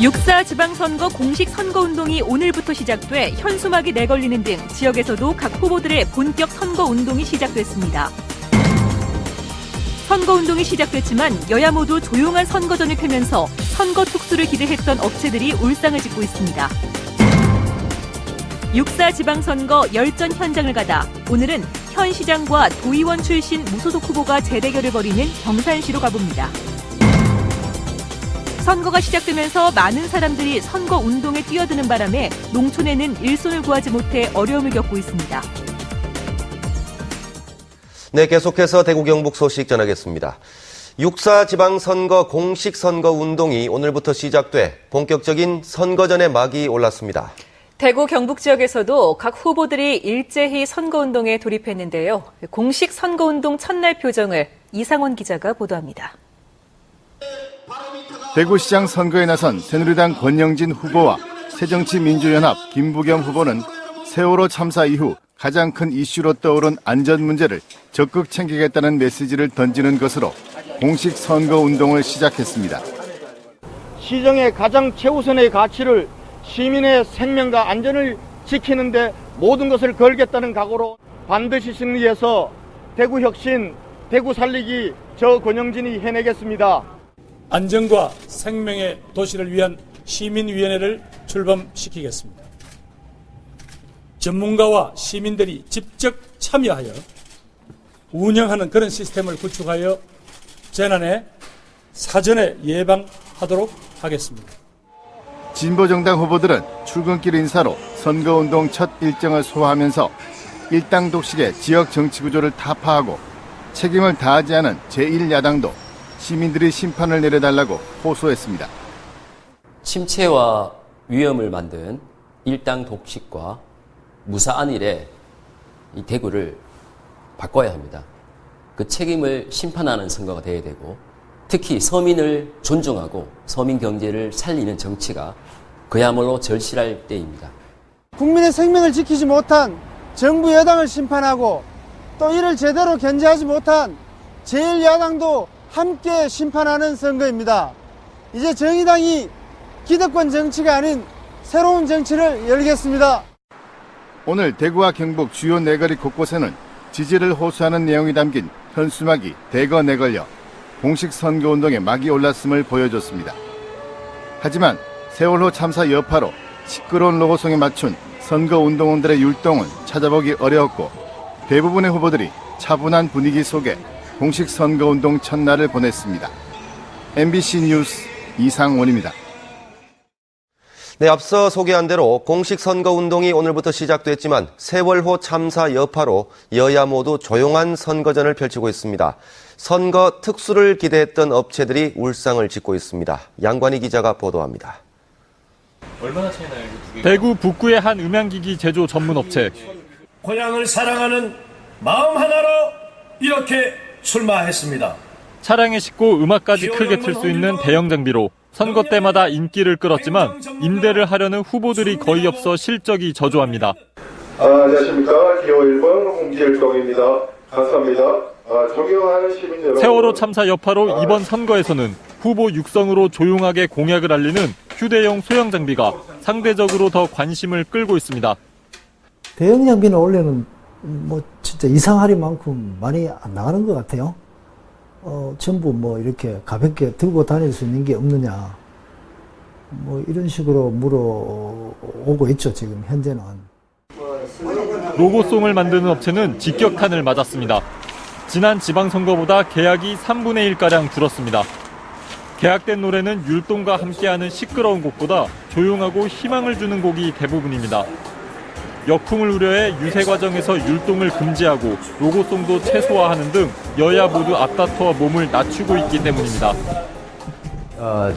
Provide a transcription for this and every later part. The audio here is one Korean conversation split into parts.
6.4 지방선거 공식 선거운동이 오늘부터 시작돼 현수막이 내걸리는 등 지역에서도 각 후보들의 본격 선거운동이 시작됐습니다. 선거운동이 시작됐지만 여야 모두 조용한 선거전을 펴면서 선거 특수를 기대했던 업체들이 울상을 짓고 있습니다. 6.4 지방선거 열전 현장을 가다 오늘은 현 시장과 도의원 출신 무소속 후보가 재대결을 벌이는 경산시로 가봅니다. 선거가 시작되면서 많은 사람들이 선거운동에 뛰어드는 바람에 농촌에는 일손을 구하지 못해 어려움을 겪고 있습니다. 네, 계속해서 대구 경북 소식 전하겠습니다. 6.4 지방선거 공식 선거운동이 오늘부터 시작돼 본격적인 선거전에 막이 올랐습니다. 대구 경북 지역에서도 각 후보들이 일제히 선거운동에 돌입했는데요. 공식 선거운동 첫날 표정을 이상원 기자가 보도합니다. 대구시장 선거에 나선 새누리당 권영진 후보와 새정치민주연합 김부겸 후보는 세월호 참사 이후 가장 큰 이슈로 떠오른 안전 문제를 적극 챙기겠다는 메시지를 던지는 것으로 공식 선거운동을 시작했습니다. 시정의 가장 최우선의 가치를 시민의 생명과 안전을 지키는 데 모든 것을 걸겠다는 각오로 반드시 승리해서 대구 혁신, 대구 살리기 저 권영진이 해내겠습니다. 안전과 생명의 도시를 위한 시민위원회를 출범시키겠습니다. 전문가와 시민들이 직접 참여하여 운영하는 그런 시스템을 구축하여 재난에 사전에 예방하도록 하겠습니다. 진보정당 후보들은 출근길 인사로 선거운동 첫 일정을 소화하면서 일당 독식의 지역 정치구조를 타파하고 책임을 다하지 않은 제1야당도 시민들이 심판을 내려달라고 호소했습니다. 침체와 위험을 만든 일당 독식과 무사안일의 이 대구를 바꿔야 합니다. 그 책임을 심판하는 선거가 되어야 되고 특히 서민을 존중하고 서민 경제를 살리는 정치가 그야말로 절실할 때입니다. 국민의 생명을 지키지 못한 정부 여당을 심판하고 또 이를 제대로 견제하지 못한 제1야당도 함께 심판하는 선거입니다. 이제 정의당이 기득권 정치가 아닌 새로운 정치를 열겠습니다. 오늘 대구와 경북 주요 내거리 곳곳에는 지지를 호소하는 내용이 담긴 현수막이 대거 내걸려 공식 선거운동에 막이 올랐음을 보여줬습니다. 하지만 세월호 참사 여파로 시끄러운 로고송에 맞춘 선거운동원들의 율동은 찾아보기 어려웠고 대부분의 후보들이 차분한 분위기 속에 공식 선거운동 첫날을 보냈습니다. MBC 뉴스 이상원입니다. 네, 앞서 소개한 대로 공식 선거운동이 오늘부터 시작됐지만 세월호 참사 여파로 여야 모두 조용한 선거전을 펼치고 있습니다. 선거 특수를 기대했던 업체들이 울상을 짓고 있습니다. 양관희 기자가 보도합니다. 얼마나 차이나요? 대구 북구의 한 음향기기 제조 전문 업체. 고향을 사랑하는 마음 하나로 이렇게 출마했습니다. 차량에 싣고 음악까지 크게 틀 수 있는 대형 장비로 선거 때마다 인기를 끌었지만 임대를 하려는 후보들이 거의 없어 실적이 저조합니다. 안녕하십니까. 기호 1번 홍길동입니다. 감사합니다. 존경하는 시민 여러분. 세월호 참사 여파로 이번 선거에서는 후보 육성으로 조용하게 공약을 알리는 휴대용 소형 장비가 상대적으로 더 관심을 끌고 있습니다. 대형 장비는 원래는 진짜 이상하리만큼 많이 안 나가는 것 같아요. 전부 이렇게 가볍게 들고 다닐 수 있는 게 없느냐. 이런 식으로 물어오고 있죠, 지금 현재는. 로고송을 만드는 업체는 직격탄을 맞았습니다. 지난 지방선거보다 계약이 3분의 1가량 줄었습니다. 계약된 노래는 율동과 함께하는 시끄러운 곡보다 조용하고 희망을 주는 곡이 대부분입니다. 역풍을 우려해 유세 과정에서 율동을 금지하고 로고송도 최소화하는 등 여야 모두 앞다퉈 몸을 낮추고 있기 때문입니다.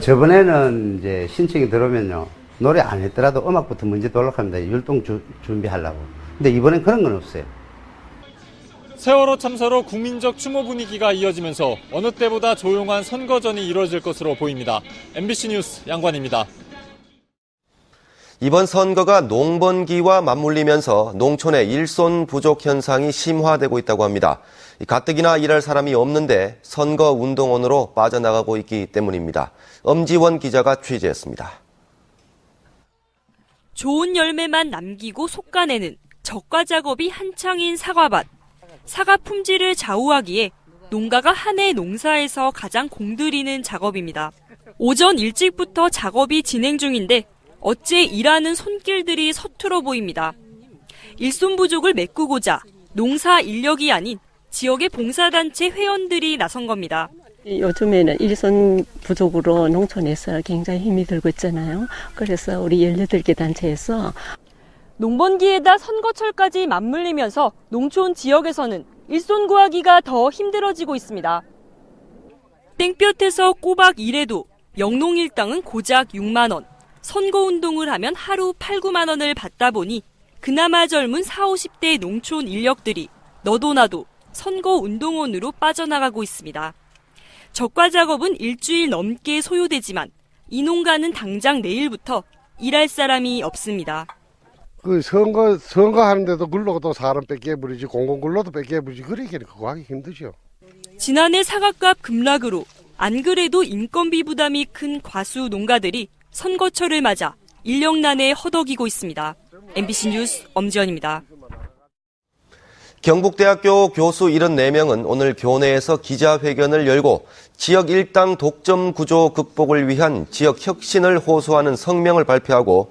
저번에는 이제 신청이 들어오면요. 노래 안 했더라도 음악부터 먼저登録합니다. 율동 준비하려고. 근데 이번엔 그런 건 없어요. 세월호 참사로 국민적 추모 분위기가 이어지면서 어느 때보다 조용한 선거전이 이루어질 것으로 보입니다. MBC 뉴스 양관입니다. 이번 선거가 농번기와 맞물리면서 농촌의 일손 부족 현상이 심화되고 있다고 합니다. 가뜩이나 일할 사람이 없는데 선거운동원으로 빠져나가고 있기 때문입니다. 엄지원 기자가 취재했습니다. 좋은 열매만 남기고 솎아내는 적과 작업이 한창인 사과밭. 사과 품질을 좌우하기에 농가가 한 해 농사에서 가장 공들이는 작업입니다. 오전 일찍부터 작업이 진행 중인데 어째 일하는 손길들이 서툴어 보입니다. 일손 부족을 메꾸고자 농사 인력이 아닌 지역의 봉사단체 회원들이 나선 겁니다. 요즘에는 일손 부족으로 농촌에서 굉장히 힘이 들고 있잖아요. 그래서 우리 18개 단체에서 농번기에다 선거철까지 맞물리면서 농촌 지역에서는 일손 구하기가 더 힘들어지고 있습니다. 땡볕에서 꼬박 일해도 영농일당은 고작 6만 원, 선거운동을 하면 하루 8, 9만 원을 받다 보니 그나마 젊은 40, 50대 농촌 인력들이 너도 나도 선거운동원으로 빠져나가고 있습니다. 적과 작업은 일주일 넘게 소요되지만 이 농가는 당장 내일부터 일할 사람이 없습니다. 그 선거 하는데도 근로도 사람 뺏겨버리지, 공공근로도 뺏겨버리지, 그러기는 그거 하기 힘들죠. 지난해 사과값 급락으로 안 그래도 인건비 부담이 큰 과수 농가들이 선거철을 맞아 인력난에 허덕이고 있습니다. MBC 뉴스 엄지연입니다. 경북대학교 교수 74명은 오늘 교내에서 기자회견을 열고 지역 일당 독점 구조 극복을 위한 지역 혁신을 호소하는 성명을 발표하고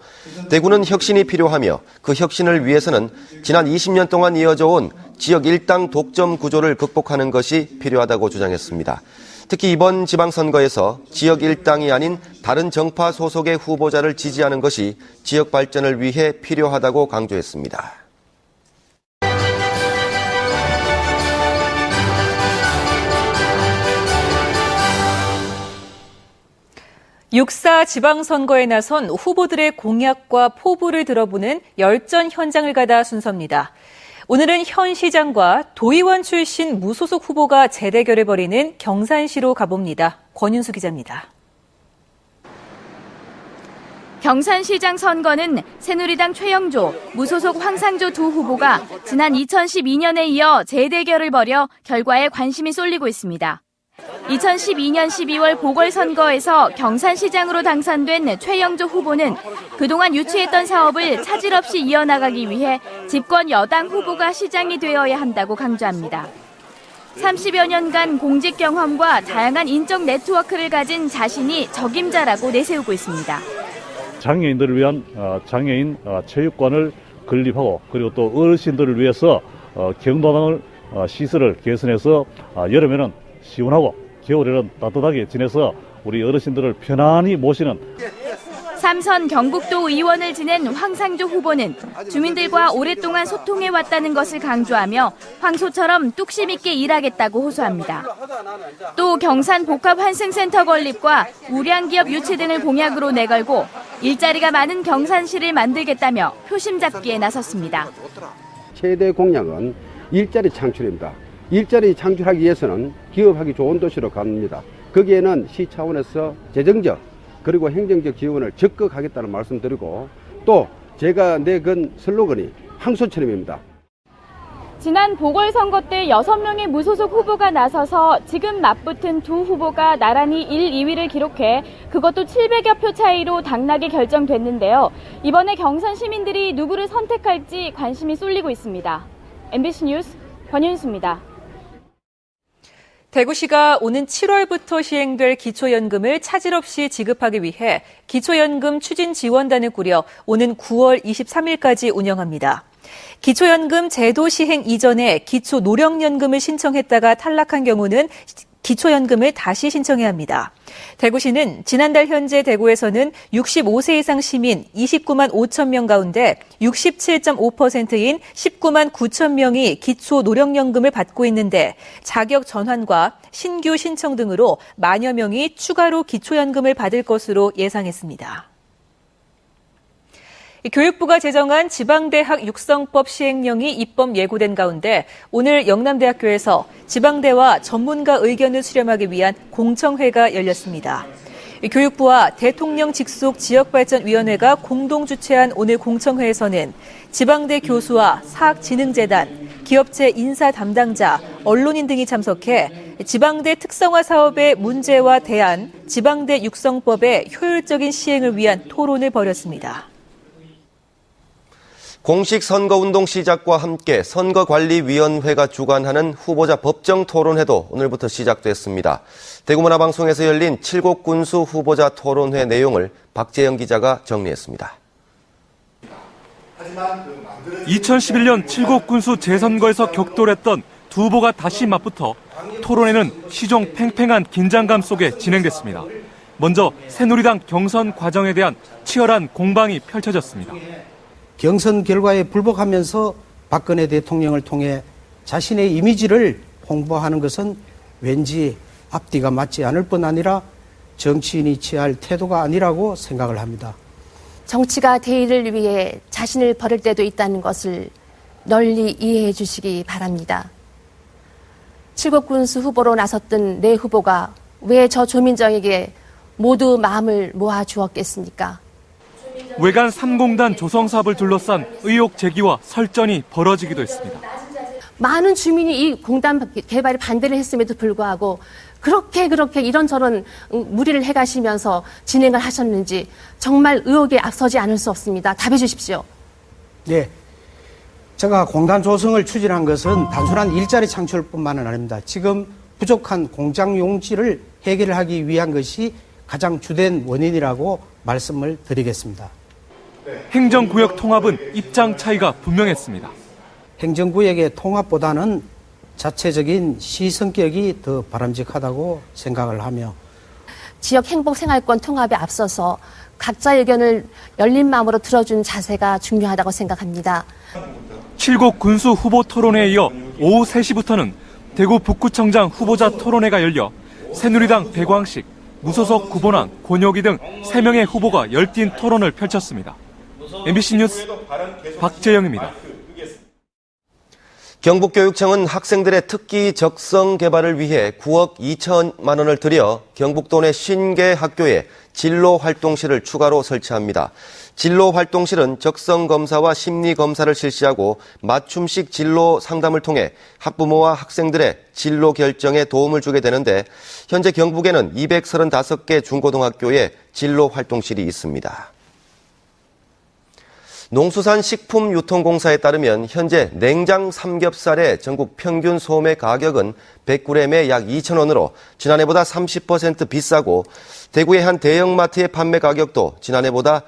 대구는 혁신이 필요하며 그 혁신을 위해서는 지난 20년 동안 이어져 온 지역 일당 독점 구조를 극복하는 것이 필요하다고 주장했습니다. 특히 이번 지방선거에서 지역 일당이 아닌 다른 정파 소속의 후보자를 지지하는 것이 지역 발전을 위해 필요하다고 강조했습니다. 육4 지방선거에 나선 후보들의 공약과 포부를 들어보는 열전 현장을 가다 순서입니다. 오늘은 현 시장과 도의원 출신 무소속 후보가 재대결을 벌이는 경산시로 가봅니다. 권윤수 기자입니다. 경산시장 선거는 새누리당 최영조, 무소속 황상조 두 후보가 지난 2012년에 이어 재대결을 벌여 결과에 관심이 쏠리고 있습니다. 2012년 12월 보궐선거에서 경산시장으로 당선된 최영조 후보는 그동안 유치했던 사업을 차질 없이 이어나가기 위해 집권 여당 후보가 시장이 되어야 한다고 강조합니다. 30여 년간 공직 경험과 다양한 인적 네트워크를 가진 자신이 적임자라고 내세우고 있습니다. 장애인들을 위한 장애인 체육관을 건립하고 그리고 또 어르신들을 위해서 경로당을 시설을 개선해서 여름에는 시원하고 겨울에는 따뜻하게 지내서 우리 어르신들을 편안히 모시는 3선 경북도 의원을 지낸 황상조 후보는 주민들과 오랫동안 소통해왔다는 것을 강조하며 황소처럼 뚝심 있게 일하겠다고 호소합니다. 또 경산 복합환승센터 건립과 우량기업 유치 등을 공약으로 내걸고 일자리가 많은 경산시를 만들겠다며 표심 잡기에 나섰습니다. 최대 공약은 일자리 창출입니다. 일자리 창출하기 위해서는 기업하기 좋은 도시로 갑니다. 거기에는 시 차원에서 재정적 그리고 행정적 지원을 적극 하겠다는 말씀드리고 또 제가 내건 슬로건이 황소처럼입니다. 지난 보궐선거 때 6명의 무소속 후보가 나서서 지금 맞붙은 두 후보가 나란히 1, 2위를 기록해 그것도 700여 표 차이로 당락이 결정됐는데요. 이번에 경산 시민들이 누구를 선택할지 관심이 쏠리고 있습니다. MBC 뉴스 권윤수입니다. 대구시가 오는 7월부터 시행될 기초연금을 차질 없이 지급하기 위해 기초연금 추진지원단을 꾸려 오는 9월 23일까지 운영합니다. 기초연금 제도 시행 이전에 기초노령연금을 신청했다가 탈락한 경우는 기초연금을 다시 신청해야 합니다. 대구시는 지난달 현재 대구에서는 65세 이상 시민 29만 5천 명 가운데 67.5%인 19만 9천 명이 기초노령연금을 받고 있는데 자격 전환과 신규 신청 등으로 만여 명이 추가로 기초연금을 받을 것으로 예상했습니다. 교육부가 제정한 지방대학 육성법 시행령이 입법 예고된 가운데 오늘 영남대학교에서 지방대와 전문가 의견을 수렴하기 위한 공청회가 열렸습니다. 교육부와 대통령 직속 지역발전위원회가 공동 주최한 오늘 공청회에서는 지방대 교수와 사학진흥재단, 기업체 인사 담당자, 언론인 등이 참석해 지방대 특성화 사업의 문제와 대안, 지방대 육성법의 효율적인 시행을 위한 토론을 벌였습니다. 공식 선거운동 시작과 함께 선거관리위원회가 주관하는 후보자 법정 토론회도 오늘부터 시작됐습니다. 대구문화방송에서 열린 7곡 군수 후보자 토론회 내용을 박재영 기자가 정리했습니다. 2011년 7곡 군수 재선거에서 격돌했던 두 후보가 다시 맞붙어 토론회는 시종 팽팽한 긴장감 속에 진행됐습니다. 먼저 새누리당 경선 과정에 대한 치열한 공방이 펼쳐졌습니다. 경선 결과에 불복하면서 박근혜 대통령을 통해 자신의 이미지를 홍보하는 것은 왠지 앞뒤가 맞지 않을 뿐 아니라 정치인이 취할 태도가 아니라고 생각을 합니다. 정치가 대의를 위해 자신을 버릴 때도 있다는 것을 널리 이해해 주시기 바랍니다. 7곡 군수 후보로 나섰던 네 후보가 왜 저 조민정에게 모두 마음을 모아 주었겠습니까? 외관 3공단 조성 사업을 둘러싼 의혹 제기와 설전이 벌어지기도 했습니다. 많은 주민이 이 공단 개발에 반대를 했음에도 불구하고 그렇게 이런저런 무리를 해가시면서 진행을 하셨는지 정말 의혹에 앞서지 않을 수 없습니다. 답해 주십시오. 네, 제가 공단 조성을 추진한 것은 단순한 일자리 창출뿐만은 아닙니다. 지금 부족한 공장 용지를 해결하기 위한 것이 가장 주된 원인이라고 말씀을 드리겠습니다. 행정구역 통합은 입장 차이가 분명했습니다. 행정구역의 통합보다는 자체적인 시성격이 더 바람직하다고 생각을 하며 지역 행복생활권 통합에 앞서서 각자의 의견을 열린 마음으로 들어준 자세가 중요하다고 생각합니다. 7곡 군수 후보 토론회에 이어 오후 3시부터는 대구 북구청장 후보자 토론회가 열려 새누리당 백광식, 무소속 구본왕, 권혁이 등 3명의 후보가 열띤 토론을 펼쳤습니다. MBC 뉴스 박재영입니다. 경북교육청은 학생들의 특기 적성 개발을 위해 9억 2천만 원을 들여 경북도 내 50개 학교에 진로활동실을 추가로 설치합니다. 진로활동실은 적성검사와 심리검사를 실시하고 맞춤식 진로 상담을 통해 학부모와 학생들의 진로 결정에 도움을 주게 되는데 현재 경북에는 235개 중고등학교에 진로활동실이 있습니다. 농수산식품유통공사에 따르면 현재 냉장 삼겹살의 전국 평균 소매 가격은 100g에 약 2,000원으로 지난해보다 30% 비싸고 대구의 한 대형마트의 판매 가격도 지난해보다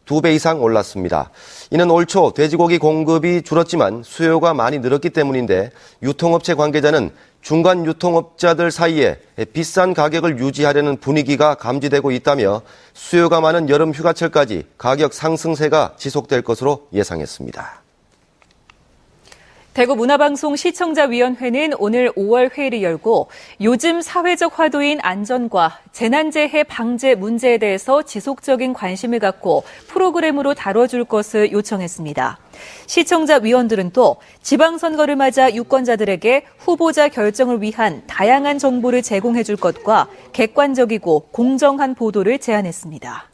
2배 이상 올랐습니다. 이는 올 초 돼지고기 공급이 줄었지만 수요가 많이 늘었기 때문인데 유통업체 관계자는 중간 유통업자들 사이에 비싼 가격을 유지하려는 분위기가 감지되고 있다며 수요가 많은 여름 휴가철까지 가격 상승세가 지속될 것으로 예상했습니다. 대구문화방송 시청자위원회는 오늘 5월 회의를 열고 요즘 사회적 화두인 안전과 재난재해 방제 문제에 대해서 지속적인 관심을 갖고 프로그램으로 다뤄줄 것을 요청했습니다. 시청자위원들은 또 지방선거를 맞아 유권자들에게 후보자 결정을 위한 다양한 정보를 제공해줄 것과 객관적이고 공정한 보도를 제안했습니다.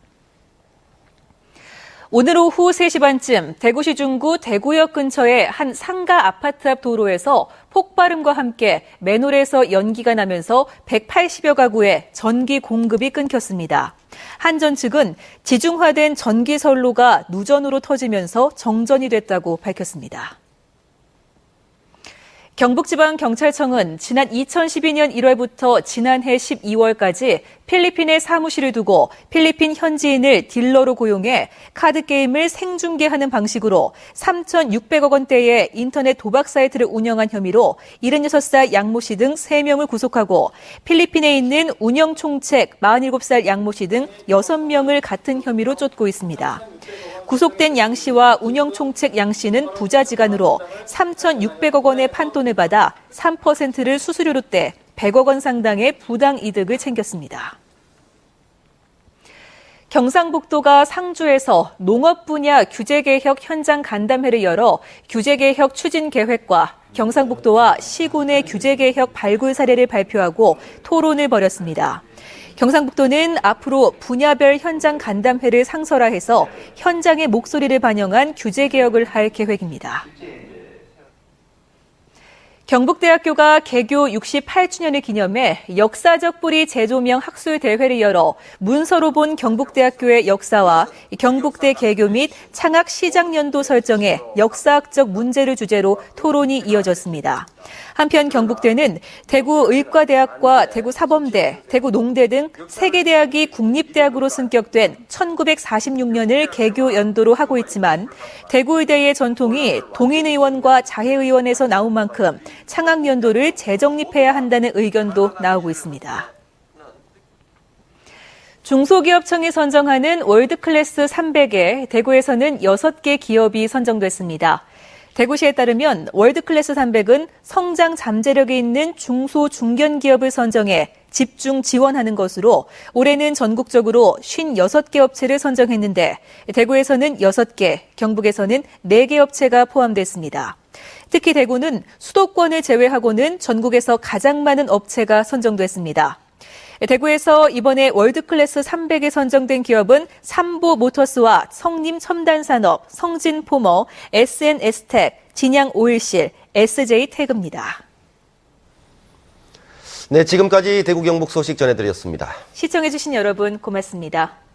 오늘 오후 3시 반쯤 대구시 중구 대구역 근처의 한 상가 아파트 앞 도로에서 폭발음과 함께 맨홀에서 연기가 나면서 180여 가구에 전기 공급이 끊겼습니다. 한전 측은 지중화된 전기 선로가 누전으로 터지면서 정전이 됐다고 밝혔습니다. 경북지방경찰청은 지난 2012년 1월부터 지난해 12월까지 필리핀에 사무실을 두고 필리핀 현지인을 딜러로 고용해 카드게임을 생중계하는 방식으로 3,600억 원대의 인터넷 도박 사이트를 운영한 혐의로 76살 양모 씨 등 3명을 구속하고 필리핀에 있는 운영 총책 47살 양모 씨 등 6명을 같은 혐의로 쫓고 있습니다. 구속된 양 씨와 운영 총책 양 씨는 부자지간으로 3,600억 원의 판돈을 받아 3%를 수수료로 떼 100억 원 상당의 부당 이득을 챙겼습니다. 경상북도가 상주에서 농업 분야 규제개혁 현장 간담회를 열어 규제개혁 추진 계획과 경상북도와 시군의 규제개혁 발굴 사례를 발표하고 토론을 벌였습니다. 경상북도는 앞으로 분야별 현장 간담회를 상설화해서 현장의 목소리를 반영한 규제 개혁을 할 계획입니다. 경북대학교가 개교 68주년을 기념해 역사적 뿌리 재조명 학술 대회를 열어 문서로 본 경북대학교의 역사와 경북대 개교 및 창학 시작연도 설정의 역사학적 문제를 주제로 토론이 이어졌습니다. 한편 경북대는 대구의과대학과 대구사범대, 대구농대 등 3개 대학이 국립대학으로 승격된 1946년을 개교 연도로 하고 있지만 대구의대의 전통이 동인의원과 자해의원에서 나온 만큼 창학연도를 재정립해야 한다는 의견도 나오고 있습니다. 중소기업청이 선정하는 월드클래스 300에 대구에서는 6개 기업이 선정됐습니다. 대구시에 따르면 월드클래스 300은 성장 잠재력이 있는 중소 중견기업을 선정해 집중 지원하는 것으로 올해는 전국적으로 56개 업체를 선정했는데 대구에서는 6개, 경북에서는 4개 업체가 포함됐습니다. 특히 대구는 수도권을 제외하고는 전국에서 가장 많은 업체가 선정됐습니다. 대구에서 이번에 월드클래스 300에 선정된 기업은 삼보모터스와 성림첨단산업, 성진포머, SNS텍, 진양오일실, SJ태그입니다. 네, 지금까지 대구 경북 소식 전해드렸습니다. 시청해주신 여러분 고맙습니다.